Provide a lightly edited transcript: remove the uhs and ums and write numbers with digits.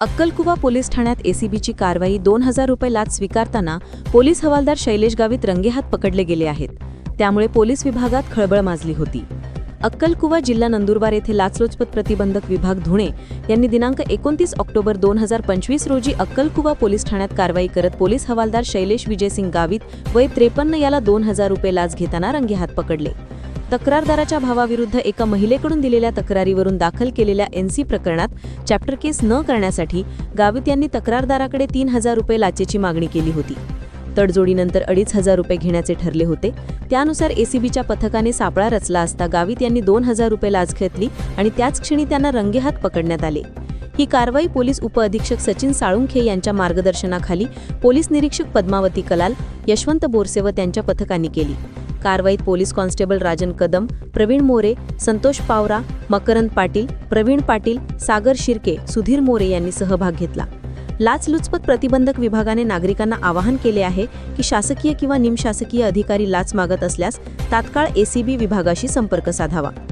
अक्कलकुवा पोलीस ठाण्यात एसीबीची कारवाई 2000 रुपये लाच स्वीकारताना पोलीस हवालदार शैलेश गावित रंगेहात पकडले गेले आहेत. त्यामुळे पोलीस विभागात खळबळ माजली होती. अक्कलकुवा जिल्हा नंदुरबार येथे लाचलुचपत प्रतिबंधक विभाग धुळे यांनी दिनांक 29 ऑक्टोबर 2025 रोजी अक्कलकुवा पोलीस ठाण्यात कारवाई करत पोलीस हवालदार शैलेश विजयसिंग गावित वय 53 याला 2000 रुपये लाच घेताना रंगेहात पकडले. तक्रारदाराच्या भावाविरुद्ध एका महिलेकडून दिलेल्या तक्रारीवरून दाखल केलेल्या एनसी प्रकरणात चॅप्टर केस न करण्यासाठी गावित यांनी तक्रारदाराकडे 3000 रुपये लाचेची मागणी केली होती. तडजोडीनंतर 2500 रुपये घेण्याचे ठरले होते. त्यानुसार एसीबीच्या पथकाने सापळा रचला असता गावित यांनी 2000 रुपये लाच घेतली आणि त्याच क्षणी त्यांना रंगेहात पकडण्यात आले. ही कारवाई पोलीस उपअधीक्षक सचिन साळुंखे यांच्या मार्गदर्शनाखाली पोलीस निरीक्षक पद्मावती कलाल, यशवंत बोरसे व त्यांच्या पथकांनी केली. कारवाईत पोलीस कॉन्स्टेबल राजन कदम, प्रवीण मोरे, संतोष पावरा, मकरंद पाटील, प्रवीण पाटील, सागर शिर्के, सुधीर मोरे यांनी सहभाग घेतला. लाचलुचपत प्रतिबंधक विभागाने नागरिकांना आवाहन केले आहे की शासकीय किंवा निमशासकीय अधिकारी लाच मागत असल्यास तात्काळ एसीबी विभागाशी संपर्क साधावा.